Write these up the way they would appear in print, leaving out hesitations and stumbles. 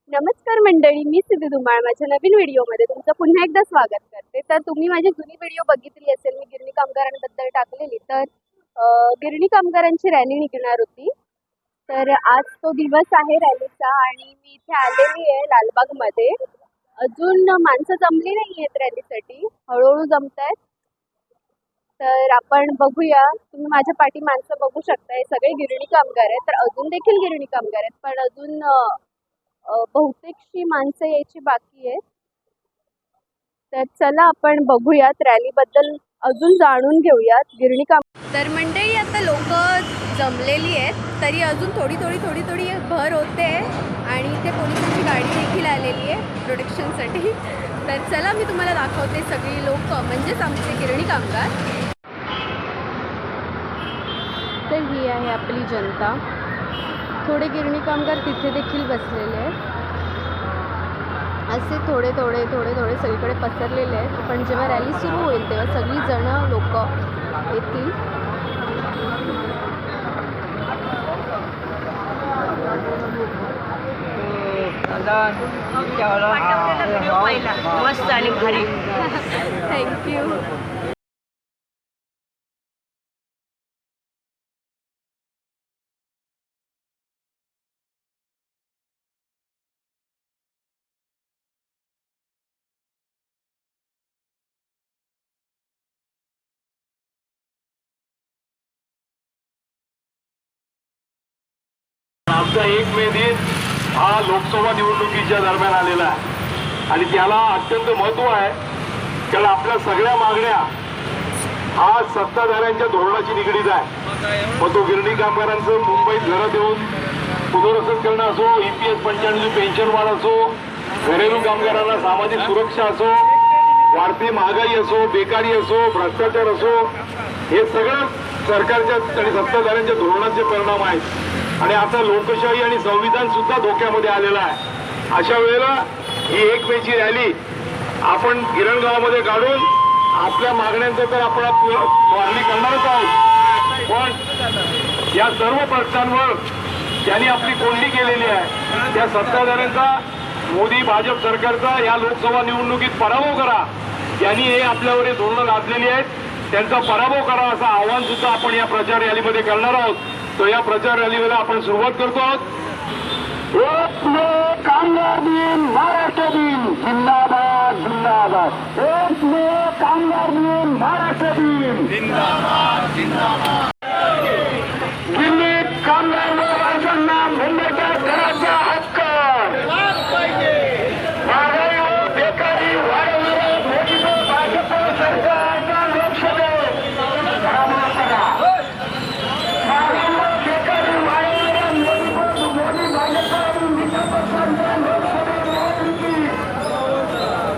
नमस्कार मंडळी, मी सिद्धी धुमाळ माझ्या नवीन व्हिडिओमध्ये तुमचं पुन्हा एकदा स्वागत करते. तर तुम्ही माझी जुनी व्हिडिओ बघितली असेल, मी गिरणी कामगारांबद्दल टाकलेली. तर गिरणी कामगारांची रॅली निघणार होती. तर आज तो दिवस आहे रॅलीचा आणि मी इथे आलेली आहे लालबागमध्ये. अजून माणसं जमली नाही आहेत रॅलीसाठी, हळूहळू जमत आहेत. तर आपण बघूया. तुम्ही माझ्या पाठी माणसं बघू शकताय, सगळे गिरणी कामगार आहेत. तर अजून देखील गिरणी कामगार आहेत, पण अजून बहुतेकशी माणसं यायची बाकी आहे. तर चला आपण बघूयात रॅलीबद्दल अजून जाणून घेऊयात गिरणी काम. तर मंडळी आता लोक जमलेली आहेत, तरी अजून थोडी भर होते आणि इथे पोलिसांची गाडी देखील आलेली आहे प्रोटेक्शनसाठी. तर चला मी तुम्हाला दाखवते सगळी लोक, म्हणजेच आमचे गिरणी कामगार. तर ही आहे आपली जनता. थोडे गिरणी कामगार तिथे देखील बसलेले आहेत. असे थोडे सगळीकडे पसरलेले आहेत. पण जेव्हा रॅली सुरू होईल तेव्हा सगळी जण लोक येतील. मस्त आणि भारी. थँक्यू. आमचा 1 मे दिन हा लोकसभा निवडणुकीच्या दरम्यान आलेला आहे आणि त्याला अत्यंत महत्त्व आहे. कारण आपल्या सगळ्या मागण्या हा सत्ताधाऱ्यांच्या धोरणाशी निगडीत आहे. मग तो गिरणी कामगारांचं मुंबईत घरात येऊन पुनर्वसन करणं असो, EPS 95 पेन्शन वाढ असो, घरेलू कामगारांना सामाजिक सुरक्षा असो, वाढती महागाई असो, बेकारी असो, भ्रष्टाचार असो, हे सगळं सरकारच्या आणि सत्ताधाऱ्यांच्या धोरणाचे परिणाम आहेत. आणि आता लोकशाही आणि संविधान सुद्धा धोक्यामध्ये आलेला आहे. अशा वेळेला ही 1 मेची रॅली आपण गिरणगावामध्ये काढून आपल्या मागण्यांचं तर आपण मागणी करणारच आहोत. पण या सर्व प्रश्नांवर त्यांनी आपली कोंडी केलेली आहे. त्या सत्ताधाऱ्यांचा, मोदी भाजप सरकारचा या लोकसभा निवडणुकीत पराभव करा. त्यांनी हे आपल्यावर धोरणं लादलेली आहेत, त्यांचा पराभव करा असं आव्हान सुद्धा आपण या प्रचार रॅलीमध्ये करणार आहोत. तो या प्रचार रॅलीला आपण सुरुवात करतो आहोत. 1 मे कामगार दिन, महाराष्ट्र दिन जिंदाबाद जिंदाबाद. 1 मे कामगार दिन, महाराष्ट्र दिन जिंदाबाद. दिल्लीत कामगार लोकांना मुंबईच्या घराचा हक्क, महागाई व बेकारी वाढवणाऱ्या मोदी व भाजप सरकारचा लोकसभेत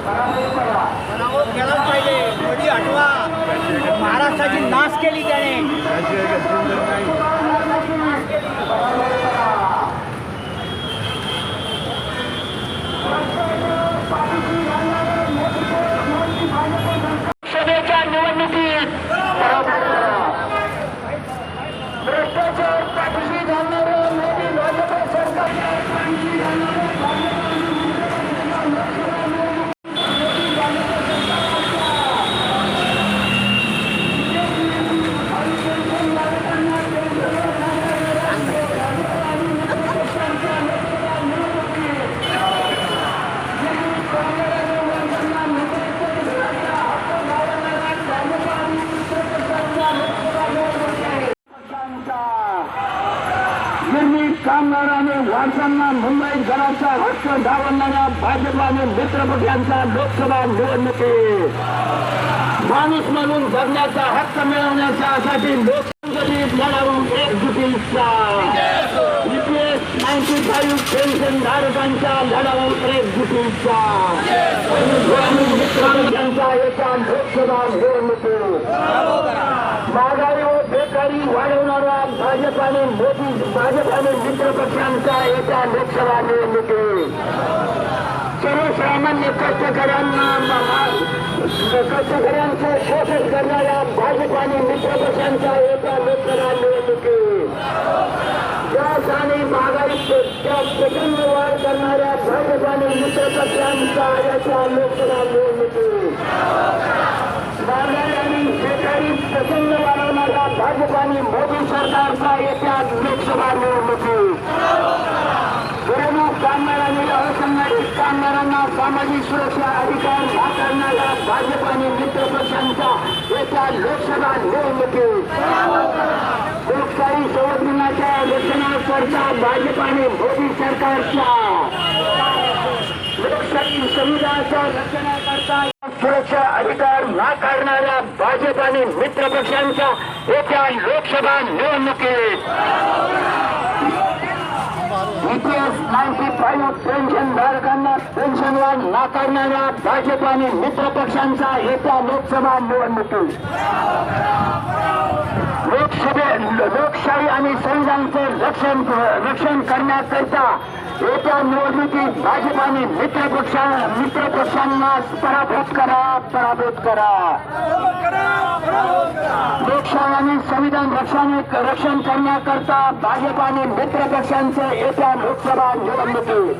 पराभव करा. महाराष्ट्राची नाश केली त्याने. सभेच्या निवडणुकीत भ्रष्टाचार पाठीशी घालणारं मोदी भाजप सरकार गिरणी कामगारांनी वारसांना मुंबईत घराचा हक्क डावलणाऱ्या भाजप आणि मित्रपक्षांच्या लोकसभा निवडणुकीत माणूस म्हणून जगण्याचा हक्क मिळवण्यासाठी लोकसंघटित लढाऊ एकजुटीचा EPS 95 पेन्शन धारकांच्या लढाऊ एकजुटीचा मित्रपक्षांचा एका लोकसभा निवडणुकीत महागाई व बेकारी वाढवणाऱ्या भाजप आणि मित्र पक्षांच्या एका लोकसभा निवडणुकीत सर्वसामान्य कष्टकऱ्यांचे शोषण करणाऱ्या भाजप आणि मित्र पक्षांच्या एका लोकसभा निवडणुकीत गॅस आणि महागाईच्या प्रचंड वाढ करणाऱ्या भाजप आणि मित्र पक्षांच्या याच्या लोकसभा निवडणुकीत महागाई आणि बेकारी प्रचंड वाढवणाऱ्या भाजप आणि मोदी सरकारचा येत्या लोकसभा निवडणुकीत घरेलू कामगारांनी असंघटित कामगारांना सामाजिक सुरक्षा अधिकार नाकारणाऱ्या भाजप आणि मित्र पक्षांच्या येत्या लोकसभा निवडणुकीत लोकशाही संवर्धनाच्या रक्षणाकरता भाजप आणि मोदी सरकारच्या लोकशाही संविधानाच्या रक्षणाकरता सुरक्षा अधिकार नाकारणाऱ्या भाजप आणि मित्र पक्षांच्या येत्या लोकसभा निवडणुकीत EPS 95 पेन्शन धारकांना पेन्शनवाढ नाकारणाऱ्या भाजप आणि मित्र पक्षांच्या येत्या लोकसभा निवडणुकीत लोकशाही आणि संविधानाचे रक्षण करण्याकरिता येत्या निवडणुकीत भाजप आणि मित्र पक्षांना पराभूत करा लोकशाही आणि संविधान रक्षण करण्याकरता भाजप आणि मित्र पक्षांचे येत्या लोकसभा निवडणुकीत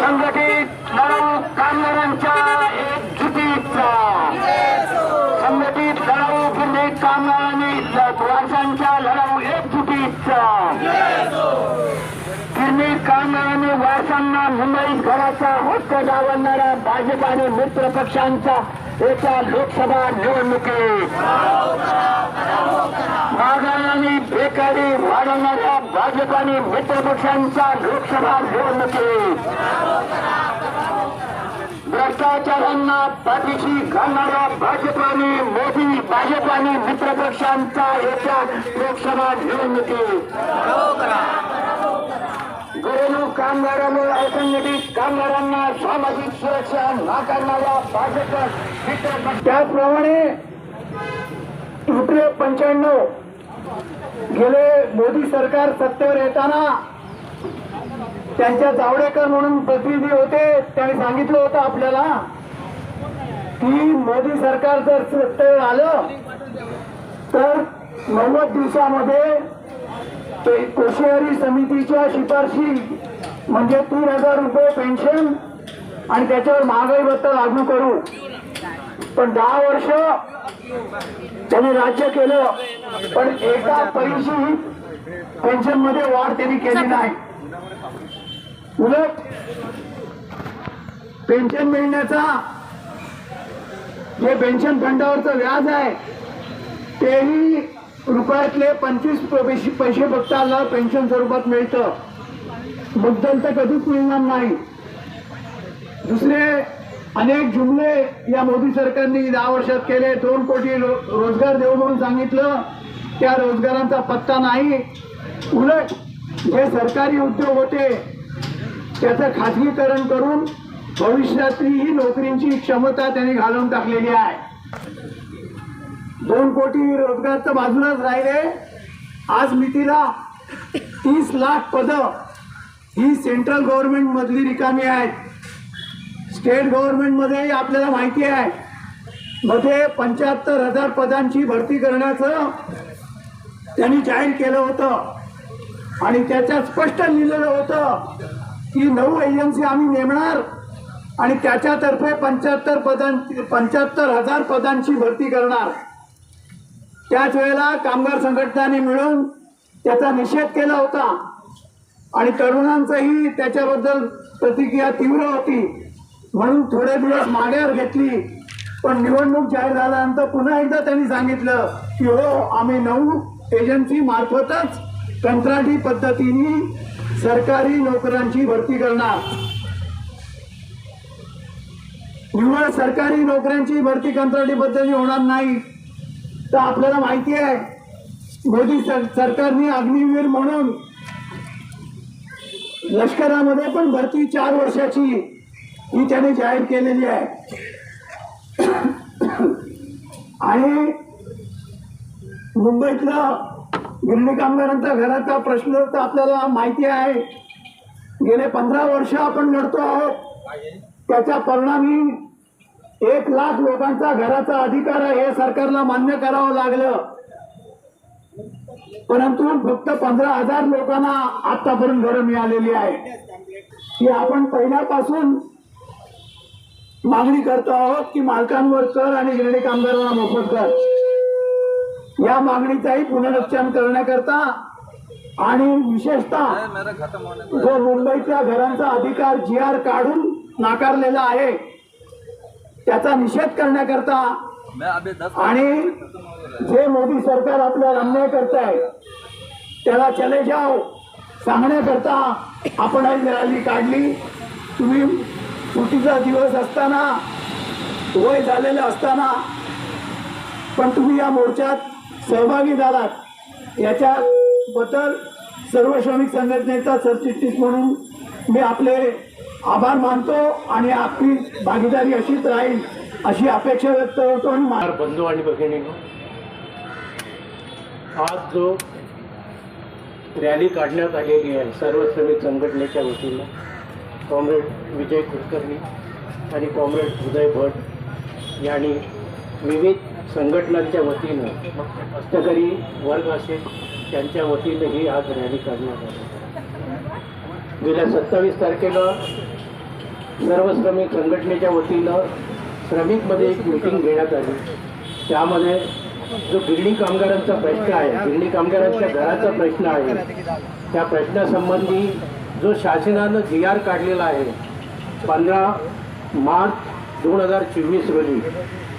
संघटित लढाऊ कामगारांच्या एकजुटीचा संघटित लढाऊ गिरणी कामगार आणि वारसांच्या लढाऊ एकजुटीचा गिरणी कामगार आणि वारसांना मुंबईत घराचा हक्क डावलणाऱ्या भाजप आणि मित्र पक्षांचा येत्या लोकसभा निवडणुकीत महागाई आणि बेकारी वाढवणाऱ्या भाजप आणि मित्र पक्षांच्या लोकसभा निवडणुकीत भ्रष्टाचारांना पाठीशी घालणाऱ्या भाजप आणि मित्र पक्षांचा येत्या लोकसभा निवडणुकीत घरेलू कामगारांवर असंघटित कामगारांना सामाजिक सुरक्षा नाकारणाऱ्या भाजप मित्र पक्ष त्याचप्रमाणे एप्रिल 95 गेले मोदी सरकार सत्तेवर येताना त्यांच्या जावडेकर म्हणून प्रतिनिधी होते, त्यांनी सांगितलं होतं आपल्याला की मोदी सरकार जर सत्तेवर आलं तर 90 दिवसामध्ये कोश्यारी समितीच्या शिफारशी म्हणजे 3,000 रुपये पेन्शन आणि त्याच्यावर महागाई भत्ता लागू करू. पण 10 वर्ष त्यांनी राज्य केलं, पण एका पैशी पेन्शन मध्ये वाढ त्यांनी केली नाही. उलट पेन्शन मिळण्याचा जे पेन्शन फंडावरचं व्याज आहे तेही रुपयातले 25 पैसे फक्त आला पेन्शन स्वरूपात मिळतं, मुद्दल तर कधीच मिळणार नाही. दुसरे अनेक जुमले या मोदी सरकारने 10 वर्षात केले. 2 कोटी रोजगार देऊ म्हणून सांगितलं, त्या रोजगारांचा पत्ता नाही. उलट जे सरकारी उद्योग होते त्याचं खाजगीकरण करून भविष्यातली ही नोकरींची क्षमता त्यांनी घालवून टाकलेली आहे. 2 कोटी रोजगार तर बाजूलाच राहिले. आज मितीला 30 लाख पदं ही सेंट्रल गव्हर्नमेंट मधली रिकामी आहेत. स्टेट गव्हर्नमेंट मध्ये आपल्याला माहिती आहे मध्ये 75,000 पदांची भरती करण्याचं त्यांनी जाहीर केलं होतं आणि त्याच्यात स्पष्ट लिहिलेलं होतं की 9 एजन्सी आम्ही नेमणार आणि त्याच्यातर्फे 75,000 पदांची भरती करणार. त्याच वेळेला कामगार संघटनांनी मिळून त्याचा निषेध केला होता आणि तरुणांचंही त्याच्याबद्दल प्रतिक्रिया तीव्र होती, म्हणून थोडे दिवस माघार घेतली. पण निवडणूक जाहीर झाल्यानंतर पुन्हा एकदा त्यांनी सांगितलं की हो, आम्ही 9 एजन्सी मार्फतच कंत्राटी पद्धतीने सरकारी नोकऱ्यांची भरती करणार. निव्वळ सरकारी नोकऱ्यांची भरती कंत्राटी पद्धतीने होणार नाही. तर आपल्याला माहिती आहे मोदी सरकारने अग्निवीर म्हणून लष्करामध्ये पण भरती 4 वर्षाची ही त्याने जाहीर केलेली आहे. आणि मुंबईतला गिरणी कामगारांचा घराचा प्रश्न तर आपल्याला माहिती आहे. गेले 15 वर्ष आपण लढतो आहोत. त्याच्या परिणामी 1 लाख लोकांचा घराचा अधिकार आहे हे सरकारला मान्य करावं लागलं. परंतु फक्त 15,000 लोकांना आतापर्यंत घरं मिळालेली आहे. ही आपण पहिल्यापासून मागणी करतो आहोत की मालकांवर कर आणि गिरणी कामगारांना मोफत कर. या मागणीचाही पुनरुच्चार करण्याकरता आणि विशेषतः जो मुंबईच्या घरांचा अधिकार GR काढून नाकारलेला आहे त्याचा निषेध करण्याकरता आणि जे मोदी सरकार आपल्याला अन्याय करत आहे त्याला चले जाओ सांगण्याकरता आपण ही रॅली काढली. तुम्ही सुट्टीचा दिवस असताना वय झालेलं असताना पण तुम्ही या मोर्चात सहभागी झालात याच्याबद्दल सर्व श्रमिक संघटनेचा सरचिटणीस म्हणून मी आपले आभार मानतो आणि आपली भागीदारी अशीच राहील अशी अपेक्षा व्यक्त करतो. आणि बंधू आणि भगिनींनो, आज जो रॅली काढण्यात आलेली आहे सर्व श्रमिक संघटनेच्या वतीनं कॉम्रेड विजय कुलकर्णी आणि कॉम्रेड उदय भट यांनी विविध संघटनांच्या वतीनं हस्तकरी वर्ग असेल त्यांच्या वतीनं ही आज रॅली काढण्यात आली. गेल्या 27 तारखेला सर्व श्रमिक संघटनेच्या वतीनं श्रमिकमध्ये एक मीटिंग घेण्यात आली. त्यामध्ये जो गिरणी कामगारांचा प्रश्न आहे, गिरणी कामगारांच्या घराचा प्रश्न आहे, त्या प्रश्नासंबंधी जो शासनानं GR काढलेला आहे 15 मार्च 2024 रोजी,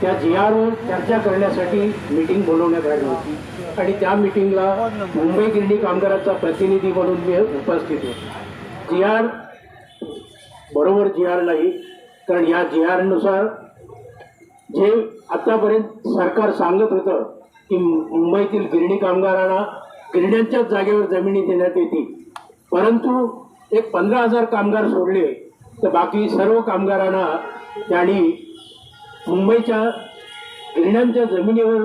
त्या GRवर चर्चा करण्यासाठी मीटिंग बोलवण्यात आली होती आणि त्या मीटिंगला मुंबई गिरणी कामगाराचा प्रतिनिधी म्हणून मी उपस्थित होतो. GR बरोबर GR नाही, कारण या GRनुसार जे आतापर्यंत सरकार सांगत होतं की मुंबईतील गिरणी कामगारांना गिरण्यांच्याच जागेवर जमिनी देण्यात येतील, परंतु एक 15,000 कामगार सोडले तर बाकी सर्व कामगारांना त्यांनी मुंबईच्या गिरण्यांच्या जमिनीवर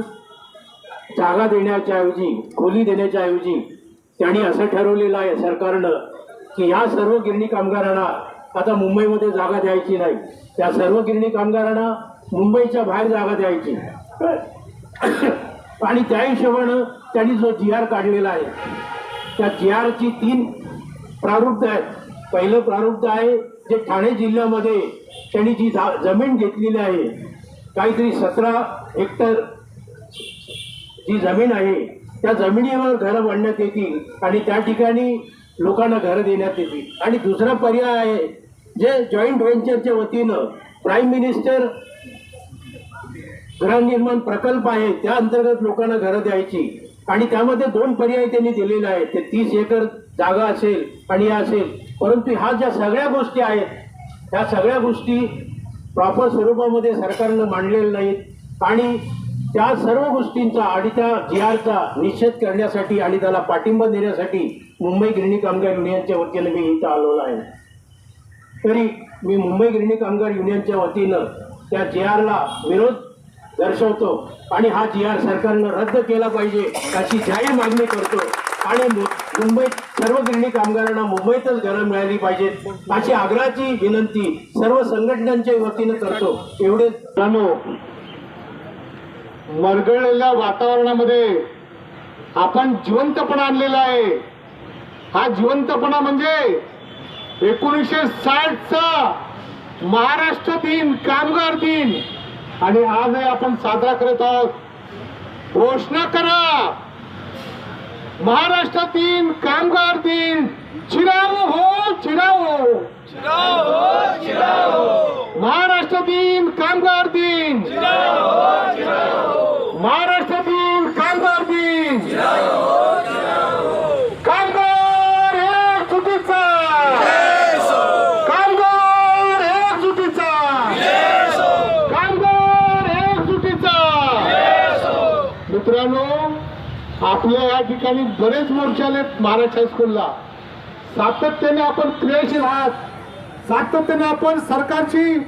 जागा देण्याच्या ऐवजी, खोली देण्याच्या ऐवजी त्यांनी असं ठरवलेलं आहे सरकारनं की या सर्व गिरणी कामगारांना आता मुंबईमध्ये जागा द्यायची नाही, त्या सर्व गिरणी कामगारांना मुंबईच्या बाहेर जागा द्यायची. आणि त्या हिशोबानं त्यांनी जो GR काढलेला आहे त्या GRची 3 प्रारूप आहेत. पहिलं प्रारूप आहे जे ठाणे जिल्ह्यामध्ये त्यांनी जी जमीन घेतलेली आहे, काहीतरी 17 हेक्टर जी जमीन आहे त्या जमिनीवर घरं बांधण्यात येतील आणि त्या ठिकाणी लोकांना घरं देण्यात येतील. आणि दुसरा पर्याय आहे जे जॉईंट व्हेंचरच्या वतीनं प्राईम मिनिस्टर गृहनिर्माण प्रकल्प आहे त्या अंतर्गत लोकांना घरं द्यायची. आणि त्यामध्ये 2 पर्याय त्यांनी दिलेले आहेत, ते 30 एकर जागा असेल आणि हे असेल. परंतु ह्या ज्या सगळ्या गोष्टी आहेत ह्या सगळ्या गोष्टी प्रॉपर स्वरूपामध्ये सरकारनं मांडलेल्या नाहीत आणि त्या सर्व गोष्टींचा आणि त्या GRचा निषेध करण्यासाठी आणि त्याला पाठिंबा देण्यासाठी मुंबई गिरणी कामगार युनियनच्या वतीनं मी इथं आलेलो आहे. तरी मी मुंबई गिरणी कामगार युनियनच्या वतीनं त्या GRला विरोध दर्शवतो आणि हा GR सरकारनं रद्द केला पाहिजे अशी जाहीर मागणी करतो. आणि मुंबईत सर्व गिरणी कामगारांना मुंबईतच घरं मिळाली पाहिजेत अशी आग्रहाची विनंती सर्व संघटनांच्या वतीनं करतो. एवढे मरगळलेल्या वातावरणामध्ये आपण जिवंतपणा आणलेला आहे. हा जिवंतपणा म्हणजे 1960चा महाराष्ट्र दिन, कामगार दिन आणि आजही आपण साजरा करत आहोत. घोषणा करा, महाराष्ट्र दिन, कामगार दिन चिरावो हो चिरावो, महाराष्ट्र दिन, कामगार दिन, महाराष्ट्र दिन, कामगार दिन, कामगार एकजुटीचा, कामगार एकजुटीचा, कामगार एकजुटीचा. मित्रांनो, आपल्या या ठिकाणी बरेच मोर्चे आले महाराष्ट्र हायस्कूलला. सातत्याने आपण क्रियाशील आहात, सातत्याने आपण सरकारची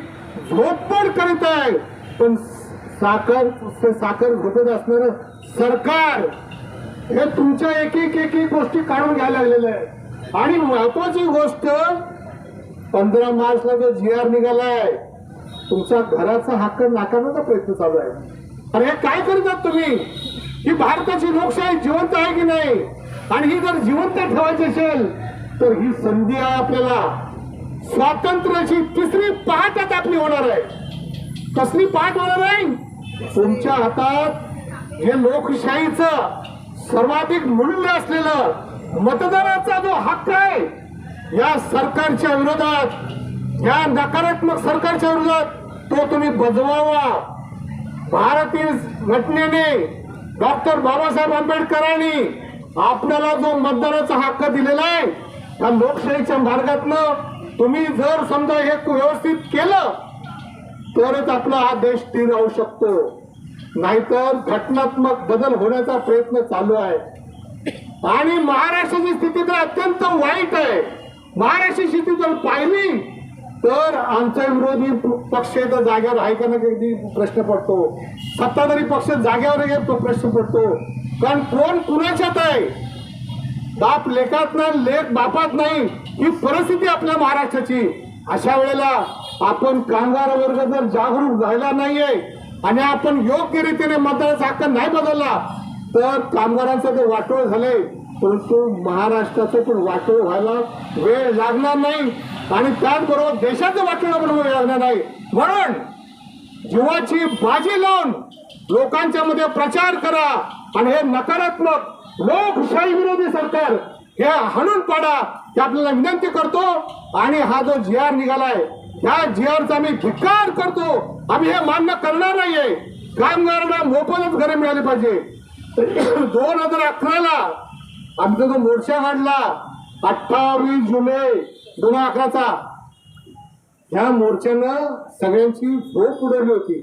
झोपड करीत आहे. पण साखर झोपत असणारं सरकार हे तुमच्या एक एक गोष्टी काढून घ्यायला लागलेलं आहे. आणि महत्वाची गोष्ट 15 मार्चला जो GR निघालाय तुमच्या घराचा हक्क नाकारण्याचा प्रयत्न चालू आहे. अरे हे काय करतात तुम्ही? ही भारताची लोकशाही जिवंत आहे की नाही? आणि ही जर जिवंत ठेवायची असेल तर ही संधी आहे आपल्याला. स्वातंत्र्याची तिसरी पहाट आता आपली होणार आहे. कसली पहाट होणार आहे? तुमच्या हातात हे लोकशाहीचं सर्वाधिक मूल्य असलेलं मतदानाचा जो हक्क आहे, या सरकारच्या विरोधात, या नकारात्मक सरकारच्या विरोधात तो तुम्ही बजवावा. भारतीय घटनेने डॉक्टर बाबासाहेब आंबेडकरांनी आपल्याला जो मतदानाचा हक्क दिलेला आहे, त्या लोकशाहीच्या मार्गातनं तुम्ही जर समजा हे व्यवस्थित केलं तरच आपला हा देश स्थिर राहू शकतो. नाहीतर घटनात्मक बदल होण्याचा प्रयत्न चालू आहे. आणि महाराष्ट्राची स्थिती तर अत्यंत वाईट आहे. महाराष्ट्राची स्थिती जर पाहिली तर आमचा विरोधी पक्ष तर जागेवर आहे का नाही प्रश्न पडतो. सत्ताधारी पक्ष जागेवर तो प्रश्न पडतो. कारण कोण कुणाच्यात आहे? बाप लेखात नाही, लेख बापात नाही, ही परिस्थिती आपल्या महाराष्ट्राची. अशा वेळेला आपण कामगार वर्ग जर जागरूक झाला नाहीये आणि आपण योग्य रीतीने मतदानाचा हक्क नाही बदलला तर कामगारांचं ते वाटोळ झालंय, परंतु महाराष्ट्राचं पण वाटोळ व्हायला वेळ लागणार नाही आणि त्याचबरोबर देशाचं वाटोळ पण वेळ लागणार नाही. म्हणून जीवाची बाजी लावून लोकांच्या मध्ये प्रचार करा आणि हे नकारात्मक लोकशाही विरोधी सरकार हे हाणून पाडा हे आपल्याला विनंती करतो. आणि हा जो GR निघालाय त्या GRचा आम्ही धिक्कार करतो. आम्ही हे मान्य करणार नाहीये. कामगारांना मोफतच घरे मिळाली पाहिजे. 2011ला आमचा जो मोर्चा काढला 28 जुलै 2011चा, ह्या मोर्चानं सगळ्यांची झोप उडवली होती.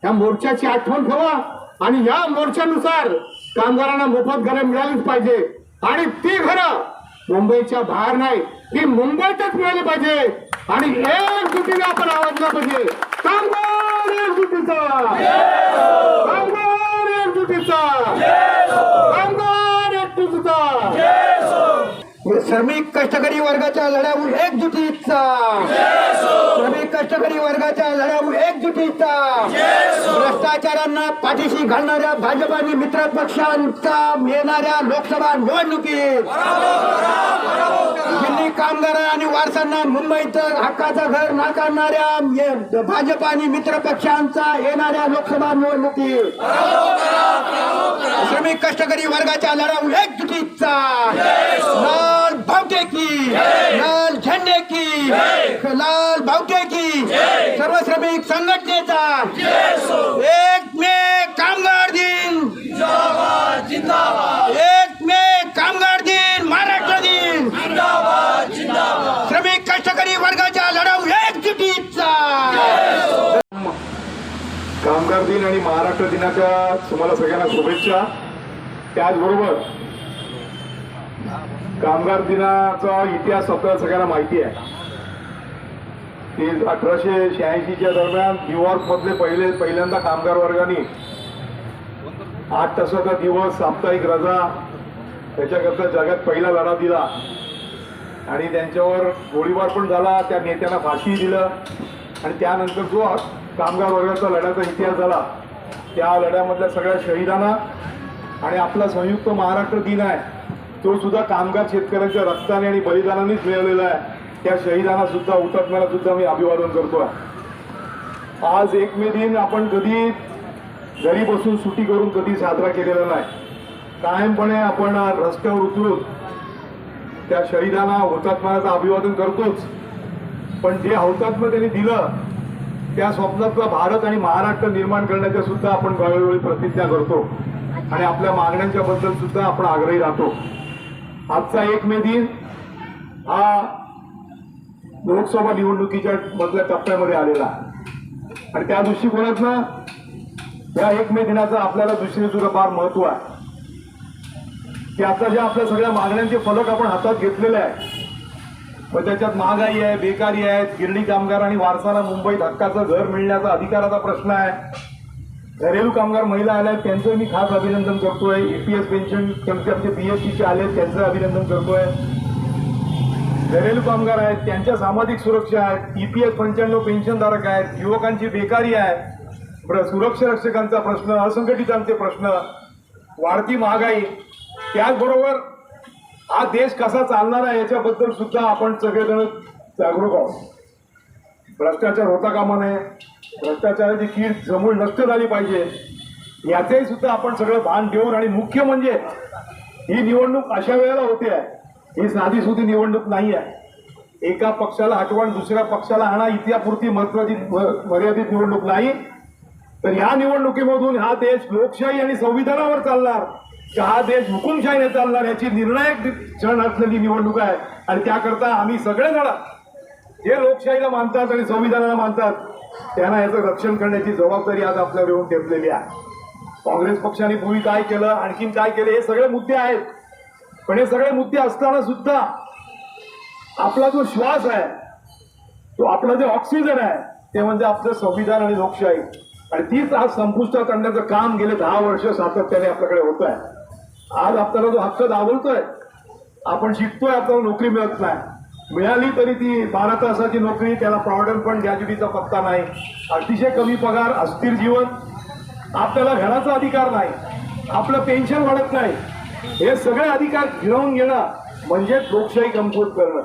ह्या मोर्चाची आठवण ठेवा आणि या मोर्चानुसार कामगारांना मोफत घरे मिळालीच पाहिजे. आणि ती घरं मुंबईच्या बाहेर नाही, ती मुंबईतच मिळाली पाहिजे. आणि एकजुटीने आपण आवाज दिला पाहिजे. कामगार एकजुटीचा, कामगार एकजुटीचा, कामगार एकजुटीचा, श्रमिक कष्टकरी वर्गाच्या लढ्यावर एकजुटीचा, श्रमिक कष्टकरी वर्गाच्या लढ्यावर एकजुटीचा, भ्रष्टाचारांना पाठीशी घालणाऱ्या भाजप आणि मित्र पक्षांचा येणाऱ्या लोकसभा निवडणुकीत दिल्ली कामगार आणि वारसांना मुंबईत हक्काचं घर नाकारणाऱ्या भाजप आणि मित्र पक्षांचा येणाऱ्या लोकसभा निवडणुकीत श्रमिक कष्टकरी वर्गाच्या लढ्यावर एकजुटीचा, लाल बावटे की, लाल झंडे की, लाल बावटे की सर्व श्रमिक संघटनेचा 1 मे कामगार दिन, 1 मे कामगार दिन, महाराष्ट्र दिन, श्रमिक कष्टकरी वर्गाच्या लढाऊ एकजुटीचा. कामगार दिन आणि महाराष्ट्र दिनाच्या तुम्हाला सगळ्यांना शुभेच्छा. त्याचबरोबर कामगार दिनाचा इतिहास आपल्याला सगळ्यांना माहिती आहे की 1886च्या दरम्यान न्यूयॉर्क मधले पहिल्यांदा कामगार वर्गाने 8 तासाचा दिवस, साप्ताहिक रजा त्याच्याकरता जगात पहिला लढा दिला आणि त्यांच्यावर गोळीबार पण झाला. त्या नेत्यांना फाशी दिलं आणि त्यानंतर जो कामगार वर्गाचा लढ्याचा इतिहास झाला त्या लढ्यामधल्या सगळ्या शहीदांना आणि आपला संयुक्त महाराष्ट्र दिन आहे तो सुद्धा कामगार शेतकऱ्यांच्या रक्ताने आणि बलिदानानेच मिळवलेला आहे. त्या शहीदांना सुद्धा, हुतात्म्याला सुद्धा मी अभिवादन करतोय. आज 1 मे दिन आपण कधी घरी बसून सुट्टी करून कधी साजरा केलेला नाही. कायमपणे आपण रस्त्यावर उतरून त्या शहीदांना, हुतात्म्याचं अभिवादन करतोच. पण जे हुतात्म्य त्यांनी दिलं त्या स्वप्नातला भारत आणि महाराष्ट्र निर्माण करण्याच्या सुद्धा आपण वेळोवेळी प्रतिज्ञा करतो आणि आपल्या मागण्यांच्या बद्दल सुद्धा आपण आग्रही राहतो. आजचा 1 मे दिन हा लोकसभा निवडणुकीच्या मधल्या टप्प्यामध्ये आलेला आणि त्या दृष्टिकोनातनं या 1 मे दिनाचं आपल्याला दुसरी सुद्धा फार महत्व आहे की आता ज्या आपल्या सगळ्या मागण्यांचे फलक आपण हातात घेतलेले आहे पण त्याच्यात महागाई आहे, बेकारी आहे, गिरणी कामगार आणि वारसाला मुंबईत हक्काचं घर मिळण्याचा अधिकाराचा प्रश्न आहे, घरेलू कामगार महिला आल्या त्यांचं मी खास अभिनंदन करतोय, EPS पेन्शन आमचे PSCचे आले त्यांचं अभिनंदन करतोय, घरेलू कामगार आहेत, त्यांच्या सामाजिक सुरक्षा आहेत, EPS 95 पेन्शनधारक आहेत, युवकांची बेकारी आहे, सुरक्षा रक्षकांचा प्रश्न, असंघटितांचे प्रश्न, वाढती महागाई, त्याचबरोबर हा देश कसा चालणार आहे याच्याबद्दल सुद्धा आपण सगळेजण जागरूक आहोत. भ्रष्टाचार होता कामा नये, भ्रष्टाचाराची कीड समूळ नष्ट झाली पाहिजे, याचंही सुद्धा आपण सगळं भान ठेवून, आणि मुख्य म्हणजे ही निवडणूक अशा वेळेला होते आहे, ही साधी सुधी निवडणूक नाही आहे. एका पक्षाला हटवून दुसऱ्या पक्षाला आणा इतिहापुरती महत्वाची मर्यादित निवडणूक नाही, तर या निवडणुकीमधून हा देश लोकशाही आणि संविधानावर चालणार का हा देश हुकुमशाहीने चालणार याची निर्णायक क्षण असलेली निवडणूक आहे. आणि त्याकरता आम्ही सगळेजण जे लोकशाहीला मानतात आणि संविधानाला मानतात त्यांना याचं रक्षण करण्याची जबाबदारी आज आपल्यावर येऊन ठेवलेली आहे. काँग्रेस पक्षाने पूर्वी काय केलं, आणखीन काय केलं, हे सगळे मुद्दे आहेत. पण हे सगळे मुद्दे असताना सुद्धा आपला जो श्वास आहे, तो आपलं जे ऑक्सिजन आहे, ते म्हणजे आपलं संविधान आणि लोकशाही, आणि तीच आज संपुष्टात आणण्याचं काम गेले 10 वर्ष सातत्याने आपल्याकडे होत आहे. आज आपल्याला जो हक्क दाबवतोय, आपण शिकतोय, आपल्याला नोकरी मिळत नाही, मिळाली तरी ती 12 तासाची नोकरी, त्याला प्रॉव्हिडंट फंड ग्रॅज्युटीचा पत्ता नाही, अतिशय कमी पगार, अस्थिर जीवन, आपल्याला घराचा अधिकार नाही, आपलं पेन्शन वाढत नाही, हे सगळे अधिकार गिरवून घेणं म्हणजे लोकशाही कमकुवत करणं.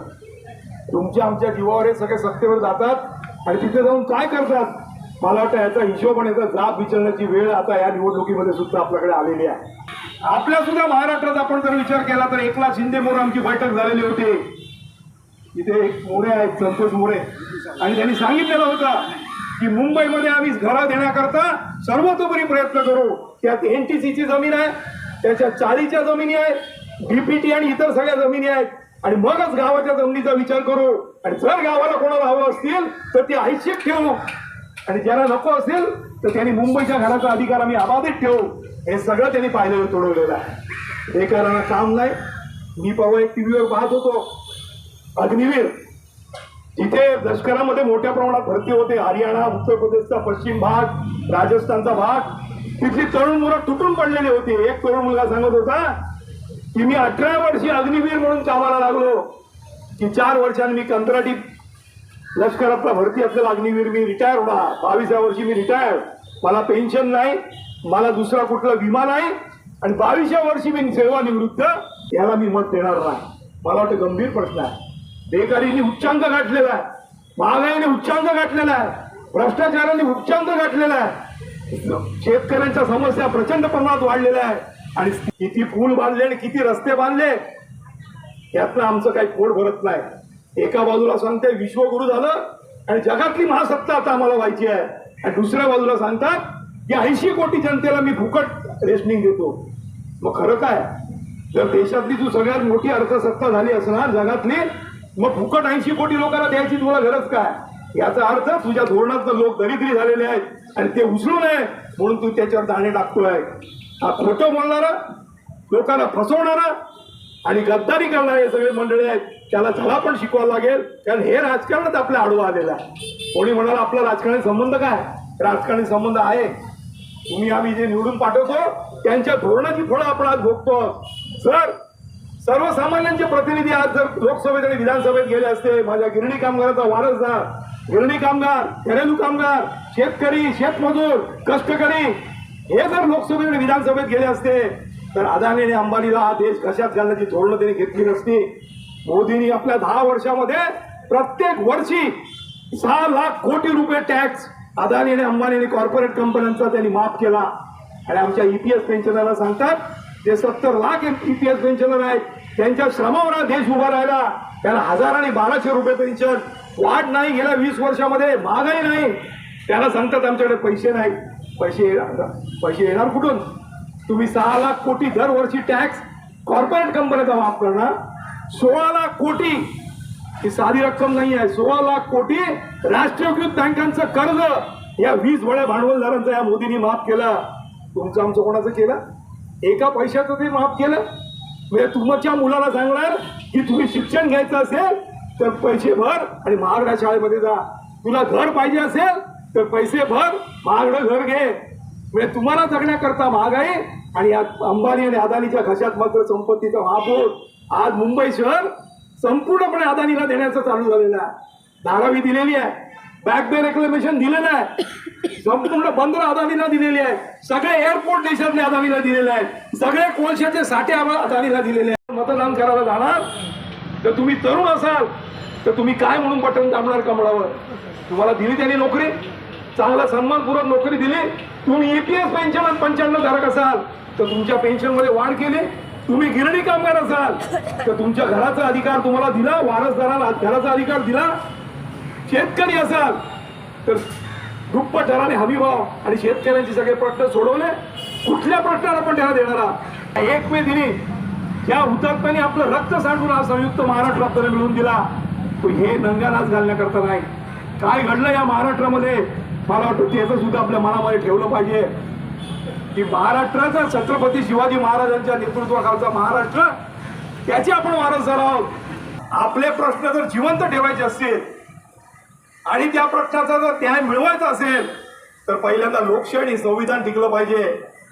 तुमच्या आमच्या जीवावर हे सगळे सत्तेवर जातात आणि तिथे जाऊन काय करतात, मला वाटतं याचा हिशोब आणि याचा जाब विचारण्याची वेळ आता या निवडणुकीमध्ये सुद्धा आपल्याकडे आलेली आहे. आपल्या सुद्धा महाराष्ट्रात आपण जर विचार केला तर एकनाथ शिंदे मोरे आमची बैठक झालेली होती. तिथे एक मोरे आहेत, संतोष मोरे, आणि त्यांनी सांगितलेलं होतं की मुंबईमध्ये आम्ही घरं देण्याकरता सर्वतोपरी प्रयत्न करू. त्यात NTCची जमीन आहे, त्याच्या चाळीच्या जमिनी आहेत, DPT आणि इतर सगळ्या जमिनी आहेत, आणि मगच गावाच्या जमिनीचा विचार करू. आणि जर गावाला कोणाला हवं असतील तर ती ऐच्छिक ठेवू, आणि ज्यांना नको असेल तर त्यांनी मुंबईच्या घराचा अधिकार आम्ही अबाधित ठेवू. हे सगळं त्यांनी पाहिलेलं तोडवलेलं आहे. हे करायला काम नाही. मी परवा एक टीव्हीवर पाहत होतो, अग्निवीर, जिथे लष्करामध्ये मोठ्या प्रमाणात भरती होते, हरियाणा, उत्तर प्रदेशचा पश्चिम भाग, राजस्थानचा भाग, तिथली तरुण मुलं तुटून पडलेली होती. एक तरुण मुलगा सांगत होता की मी 18 वर्षी अग्निवीर म्हणून कामाला लागलो, की 4 वर्षांनी मी कंत्राटी लष्करातला भरती असलेला अग्निवीर, मी रिटायर होणार, 22व्या वर्षी मी रिटायर, मला पेन्शन नाही, मला दुसरा कुठला विमा नाही, आणि 22व्या वर्षी मी सेवानिवृत्त, याला मी मत देणार नाही. मला वाटतं गंभीर प्रश्न आहे. बेकारीने उच्चांक गाठलेला आहे, महागाईने उच्चांक गाठलेला आहे, भ्रष्टाचाराने उच्चांक गाठलेला आहे, शेतकऱ्यांच्या समस्या प्रचंड प्रमाणात वाढलेल्या आहे, आणि किती पूल बांधले आणि किती रस्ते बांधले यातनं आमचं काही पोट भरत नाही. एका बाजूला सांगते विश्वगुरु झालं आणि जगातली महासत्ता आता आम्हाला व्हायची आहे, आणि दुसऱ्या बाजूला सांगतात की 80 कोटी जनतेला मी फुकट रेशनिंग देतो. मग खरं काय, जर देशातली तू सगळ्यात मोठी अर्थसत्ता झाली असणार जगातली, मग फुकट 80 कोटी लोकांना द्यायची तुला गरज काय? याचा अर्थ तुझ्या धोरणात लोक दरिद्री झालेले आहेत आणि ते उचलू नये म्हणून तू त्याच्यावर दाणे टाकतोय. हा खोटं बोलणारा, लोकांना फसवणारा आणि गद्दारी करणारे सगळे मंडळी आहेत, त्याला धडा पण शिकवायला लागेल, कारण हे राजकारणच आपल्या आडवं आलेलं आहे. कोणी म्हणाला आपला राजकारणी संबंध काय, राजकारणी संबंध आहे. तुम्ही आम्ही जे निवडून पाठवतो त्यांच्या धोरणाची फळं आपण आज भोगतो. जर सर्वसामान्यांचे प्रतिनिधी आज जर लोकसभेत आणि विधानसभेत गेले असते, माझ्या गिरणी कामगाराचा वारसदार, गिरणी कामगार, घरेलू कामगार, शेतकरी, शेतमजूर, कष्टकरी, हे जर लोकसभेत आणि विधानसभेत गेले असते तर अदानी आणि अंबानीला हा देश कशात घालण्याची धोरणं त्यांनी घेतली नसती. मोदींनी आपल्या 10 वर्षामध्ये प्रत्येक वर्षी 6 लाख कोटी रुपये टॅक्स अदानी आणि अंबानी आणि कॉर्पोरेट कंपन्यांचा त्यांनी माफ केला. आणि आमच्या EPS पेन्शनरला सांगतात जे 70 लाख EPS पेन्शनर आहेत त्यांच्या श्रमावर हा देश उभा राहिला. त्याला 1000 आणि 1200 रुपये पेन्शन, वाढ नाही गेल्या 20 वर्षामध्ये, महागाई नाही. त्याला सांगतात आमच्याकडे पैसे नाही. पैसे येणार कुठून? तुम्ही 6 लाख कोटी दरवर्षी टॅक्स कॉर्पोरेट कंपन्यांचा माफ करणार. 16 लाख कोटी ही साधी रक्कम नाही आहे. 16 लाख कोटी राष्ट्रीयकृत बँकांचं कर्ज या 20 बड्या भांडवलदारांचं या मोदींनी माफ केलं. तुमचं आमचं कोणाचं केलं? एका पैशाचं ते माफ केलं. म्हणजे तुमच्या मुलाला सांगणार की तुम्ही शिक्षण घ्यायचं असेल तर पैसे भर आणि महागड्या शाळेमध्ये जा, तुला घर पाहिजे असेल तर पैसे भर, महागडं घर घे. म्हणजे तुम्हाला जगण्याकरता महागाई आणि अंबानी आणि अदानीच्या घशात मात्र संपत्तीचा महापूर. आज मुंबई शहर संपूर्णपणे अदानीला देण्याचं चालू झालेलं आहे. धारावी दिलेली आहे, बॅक बे रेक्लेमेशन दिलेलं आहे, संपूर्ण बंदर अदानीला दिलेली आहे, सगळे एअरपोर्ट देशातले अदानीला दिलेले आहेत, सगळे कोळशाचे साठे अदानीला दिलेले आहेत. मतदान करायला जाणार तर तुम्ही तरुण असाल तर तुम्ही काय म्हणून बटन दाबणार कमळावर? तुम्हाला दिली त्यांनी नोकरी, चांगला सन्मानपूर्वक नोकरी दिली, तुम्ही ईपीएस पेन्शन 95 धारक असाल तर तुमच्या पेन्शन मध्ये वाढ केली, तुम्ही गिरणी कामगार असाल तर तुमच्या घराचा अधिकार तुम्हाला दिला, वारसदाराला घराचा अधिकार दिला, शेतकरी असाल तर दुप्पट दराने हमीभाव आणि शेतकऱ्यांचे सगळे प्रश्न सोडवले. कुठल्या प्रश्नाला पण त्याला देणारा 1 मे दिनी ज्या हुतात्म्याने आपलं रक्त सांडून हा संयुक्त महाराष्ट्र आपल्याला मिळवून दिला, तो हे नंगानाच घालण्याकरता नाही. काय घडलं या महाराष्ट्रामध्ये मला वाटतं त्याचं सुद्धा आपल्या मनामध्ये ठेवलं पाहिजे की महाराष्ट्राचा छत्रपती शिवाजी महाराजांच्या नेतृत्वाखालचा महाराष्ट्र, त्याचे आपण वारसदार आहोत. आपले प्रश्न जर जिवंत ठेवायचे असतील आणि त्या प्रश्नाचा जर न्याय मिळवायचा असेल तर पहिल्यांदा लोकशाही संविधान टिकलं पाहिजे.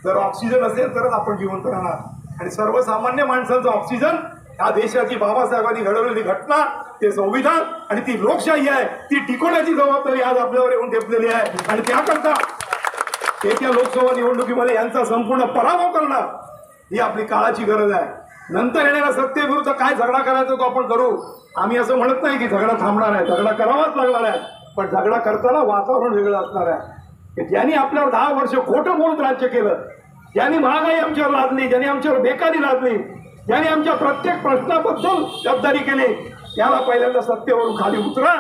जर ऑक्सिजन असेल तरच आपण जिवंत राहणार. आणि सर्वसामान्य माणसांचं ऑक्सिजन या देशाची बाबासाहेबांनी घडवलेली घटना, ते संविधान आणि ती लोकशाही आहे, ती टिकवण्याची जबाबदारी आज आपल्यावर येऊन ठेपलेली आहे. आणि त्याकरता येत्या लोकसभा निवडणुकीमध्ये यांचा संपूर्ण पराभव करणं ही आपली काळाची गरज आहे. नंतर येणाऱ्या सत्तेविरुद्ध काय झगडा करायचा तो आपण करू. आम्ही असं म्हणत नाही की झगडा थांबणार आहे, झगडा करावाच लागणार आहे, पण झगडा करताना वातावरण वेगळं असणार आहे. ज्यांनी आपल्यावर 10 वर्ष खोटं बोलत राज्य केलं, ज्यांनी महागाई आमच्यावर लादली, ज्यांनी आमच्यावर बेकारी लादली, ज्यांनी आमच्या प्रत्येक प्रश्नाबद्दल जबाबदारी केली, त्याला पहिल्यांदा सत्तेवरून खाली उतरा.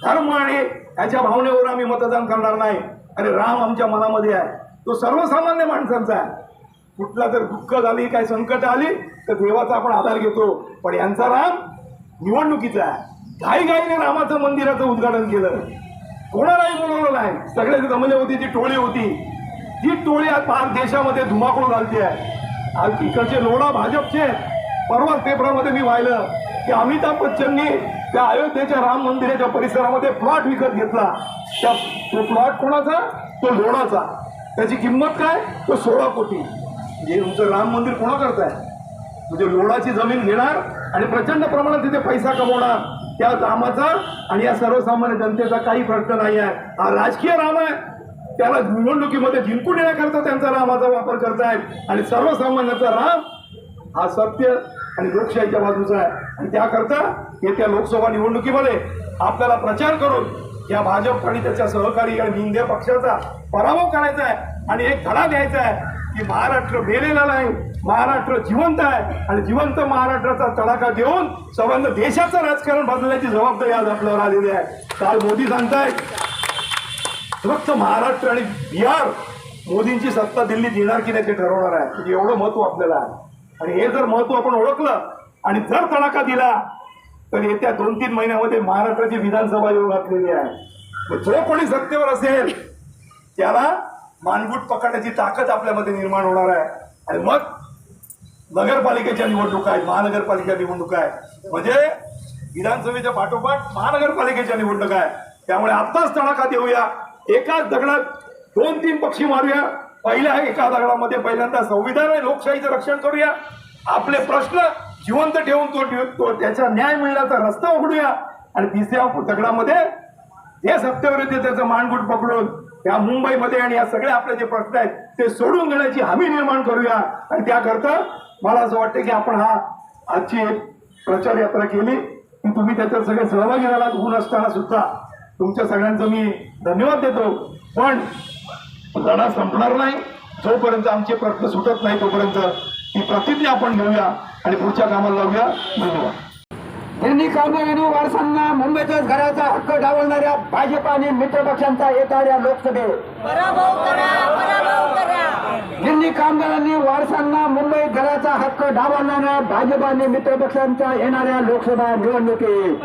धर्म आणि याच्या भावनेवर आम्ही मतदान करणार नाही. आणि राम आमच्या मनामध्ये आहे, तो सर्वसामान्य माणसांचा आहे. कुठला जर दुःख झाली, काय संकट आली तर देवाचा आपण आधार घेतो, पण यांचा राम निवडणुकीचा आहे. घाईघाईने रामाचं मंदिराचं उद्घाटन केलं, कोणालाही बोलवलं नाही, सगळे जमले होती, ती टोळी होती, ती टोळी आज पार देशामध्ये धुमाकूळ घालते आहे. आज इकडचे लोढा भाजपचे, परवा पेपरामध्ये मी पाहिलं की अमिताभ बच्चननी त्या अयोध्येच्या राम मंदिराच्या परिसरामध्ये प्लॉट विकत घेतला. तो प्लॉट कोणाचा? तो लोढाचा. त्याची किंमत काय? तो 16 कोटी. म्हणजे तुमचं राम मंदिर कोणा करताय? म्हणजे लोढाची जमीन घेणार आणि प्रचंड प्रमाणात तिथे पैसा कमवणार. त्या रामाचा आणि या सर्वसामान्य जनतेचा काही प्रश्न नाही आहे. हा राजकीय राम आहे, त्याला निवडणुकीमध्ये जिंकून येण्याकरता त्यांचा रामाचा वापर करतायत. आणि सर्वसामान्याचा राम हा सत्य आणि लोकशाहीच्या बाजूचा आहे. आणि त्याकरता येत्या लोकसभा निवडणुकीमध्ये आपल्याला प्रचार करून या भाजप आणि त्याच्या सहकारी आणि इंडिया पक्षाचा पराभव करायचा आहे आणि एक धडा द्यायचा आहे की महाराष्ट्र मेलेला नाही, महाराष्ट्र जिवंत आहे. आणि जिवंत महाराष्ट्राचा तडाखा देऊन संबंध देशाचं राजकारण बदलण्याची जबाबदारी आज आपल्यावर आलेली आहे. काल मोदी सांगतायत फक्त महाराष्ट्र आणि बिहार मोदींची सत्ता दिल्लीत येणार की नाही ते ठरवणार आहे. म्हणजे एवढं महत्व आपल्याला आहे. आणि हे जर महत्व आपण ओळखलं आणि जर तडाखा दिला तर येत्या 2-3 महिन्यामध्ये महाराष्ट्राची विधानसभा येऊ घातलेली आहे. जो कोणी सत्तेवर असेल त्याला मानगूट पकडण्याची ताकद आपल्यामध्ये निर्माण होणार आहे. आणि मग नगरपालिकेच्या निवडणुका आहेत, महानगरपालिका निवडणुका आहेत, म्हणजे विधानसभेच्या पाठोपाठ महानगरपालिकेच्या निवडणुका आहेत. त्यामुळे आत्ताच तडाखा देऊया, एकाच दगडात 2-3 पक्षी मारूया. पहिल्या एका दगडामध्ये पहिल्यांदा संविधान आणि लोकशाहीचं रक्षण करूया, आपले प्रश्न जिवंत ठेवून तो त्याचा न्याय मिळण्याचा रस्ता उघडूया. आणि तिसऱ्या दगडामध्ये जे सत्तेवर येते त्याचं मानगुट पकडून या मुंबईमध्ये आणि या सगळे आपले जे प्रश्न आहेत ते सोडून घेण्याची हमी निर्माण करूया. आणि त्याकरता मला असं वाटतं की आपण आजची एक प्रचार यात्रा केली की तुम्ही त्याच्यात सगळे सहभागी झालात. ऊन असताना सुद्धा तुमच्या सगळ्यांचं मी धन्यवाद देतो. पण लढा संपणार नाही जोपर्यंत आमचे प्रश्न सुटत नाही, तोपर्यंत ही प्रतिज्ञा आपण घेऊया आणि पुढच्या कामाला लावूया. धन्यवाद. गिरणी कामगारांनी वारसांना मुंबईतच घराचा हक्क डावलणाऱ्या भाजप आणि मित्रपक्षांचा येणाऱ्या लोकसभेत गिरणी कामगारांनी वारसांना मुंबईत घराचा हक्क डावलणाऱ्या भाजप आणि मित्रपक्षांच्या येणाऱ्या लोकसभा निवडणुकीत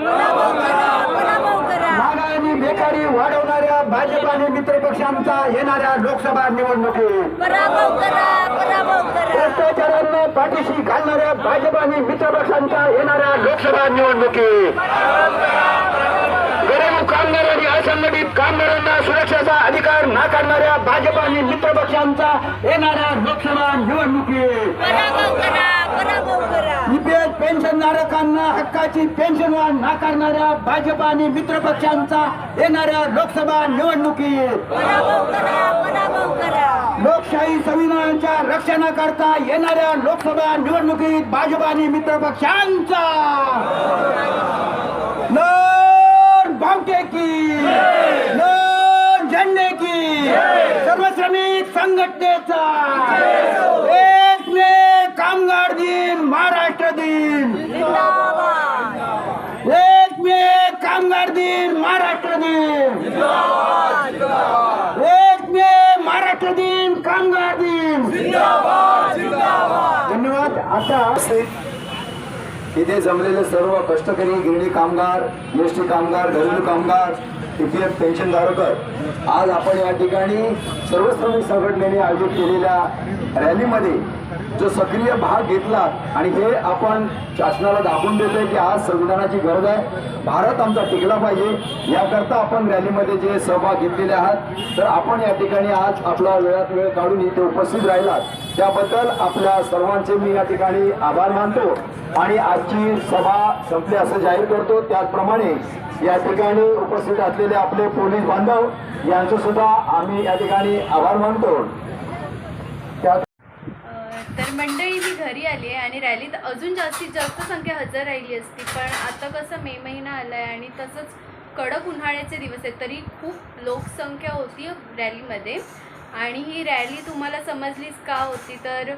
महागाई आणि बेकारी वाढवणाऱ्या भाजप आणि मित्रपक्षांचा येणाऱ्या लोकसभा निवडणुकीत भ्रष्टाचारांना पाठीशी घालणाऱ्या भाजप आणि मित्रपक्षांच्या येणाऱ्या लोकसभा निवडणुकीत गरीब कामगार आणि असंघटित कामगारांना सुरक्षेचा अधिकार नाकारणाऱ्या भाजप आणि मित्रपक्षांचा येणाऱ्या लोकसभा निवडणुकीत ईपीएस पेन्शनधारकांना हक्काची पेन्शन नाकारणाऱ्या भाजप आणि मित्र पक्षांचा येणाऱ्या लोकसभा निवडणुकीत लोकशाही संविधानाच्या रक्षणाकरता येणाऱ्या लोकसभा निवडणुकीत भाजप आणि मित्र पक्षांचा नोट भावटे की नोट झंडे की सर्व श्रमिक संघटनेचा 1 मे कामगार दिन महाराष्ट्र दिन 1 मे कामगार दिन महाराष्ट्र दिन 1 मे महाराष्ट्र दिन कामगार दिन धन्यवाद. आता इथे जमलेले सर्व कष्टकरी गिरणी कामगार एसटी कामगार घरेलू कामगार पीपीएफ पेन्शनधारक आज आपण या ठिकाणी सर्व श्रमिक संघटनेने आयोजित केलेल्या रॅलीमध्ये जो सक्रिय भाग घेतला आणि हे आपण शासनाला दाखवून देतोय की आज संविधानाची गरज आहे, भारत आमचा टिकला पाहिजे याकरता आपण रॅलीमध्ये जे सहभाग घेतलेले आहात. तर आपण या ठिकाणी आज आपला वेळात वेळ काढून इथे उपस्थित राहिलात त्याबद्दल आपल्या सर्वांचे मी या ठिकाणी आभार मानतो आणि आजची सभा संपली असं जाहीर करतो. त्याचप्रमाणे या ठिकाणी उपस्थित असलेले आपले पोलीस बांधव यांचं सुद्धा आम्ही या ठिकाणी आभार मानतो. तर मंडळी मी घरी आली आहे आणि रॅलीत अजून जास्तीत जास्त संख्या हजर राहिली असती, पण आता कसं मे महिना आला आहे आणि तसंच कडक उन्हाळ्याचे दिवस आहेत तरी खूप लोकसंख्या होती रॅलीमध्ये. आणि ही रॅली तुम्हाला समजलीच का होती तर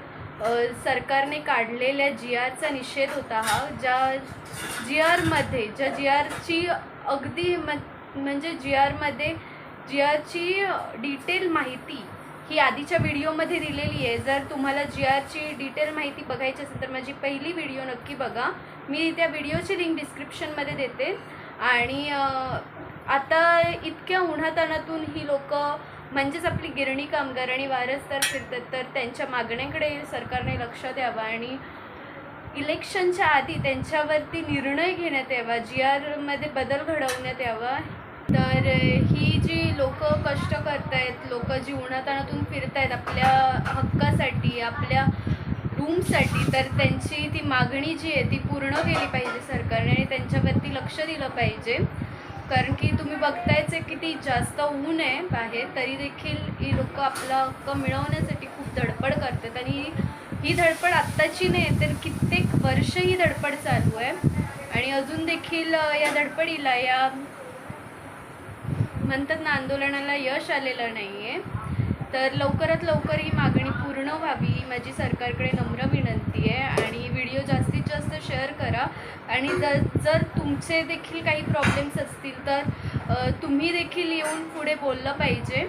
सरकारने काढलेल्या GRचा निषेध होता हा. ज्या GRची अगदी म्हणजे GRची डिटेल माहिती ही आधीच्या व्हिडिओमध्ये दिलेली आहे. जर तुम्हाला GRची डिटेल माहिती बघायची असेल तर माझी पहिली व्हिडिओ नक्की बघा. मी त्या व्हिडिओची लिंक डिस्क्रिप्शनमध्ये देते. आणि आता इतक्या उन्हातानातून ही लोक म्हणजेच आपली गिरणी कामगार आणि वारसदार फिरतात तर त्यांच्या मागण्यांकडे सरकारने लक्ष द्यावं आणि इलेक्शनच्या आधी त्यांच्यावरती निर्णय घेण्यात यावा, GRमध्ये बदल घडवण्यात यावा. तर ही जी लोक कष्ट करतायत, लोक जी उन्हातानातून फिरतायत आपल्या हक्कासाठी, आपल्या रूमसाठी, तर त्यांची ती मागणी जी आहे ती पूर्ण केली पाहिजे सरकारने आणि त्यांच्यावरती लक्ष दिलं पाहिजे. कारण की तुम्ही बघतायच आहे किती जास्त ऊन आहे बाहेर तरी देखील ही लोक आपला हक्क मिळवण्यासाठी खूप धडपड करतात. आणि ही धडपड आत्ताची नाही तर कित्येक वर्ष ही धडपड चालू आहे आणि अजून देखील या धडपडीला या म्हणतात ना आंदोलनाला यश आलेलं नाही आहे. तर लवकरात लवकर ही मागणी पूर्ण व्हावी ही माझी सरकारकडे नम्र विनंती आहे. आणि व्हिडिओ जास्तीत जास्त शेअर करा आणि जर तुमचे देखील काही प्रॉब्लेम्स असतील तर तुम्ही देखील येऊन पुढे बोललं पाहिजे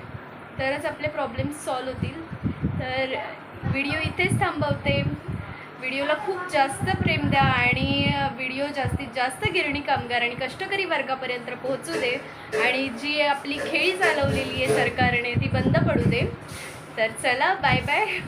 तरच आपले प्रॉब्लेम्स सॉल्व होतील. तर व्हिडिओ इथेच थांबवते. व्हिडिओला खूप जास्त प्रेम द्या आणि व्हिडिओ जास्तीत जास्त गिरणी कामगार आणि कष्टकरी वर्गापर्यंत पोहोचू दे आणि जी आपली खेळी चालवलेली आहे सरकारने ती बंद पडू दे. तर चला बाय बाय.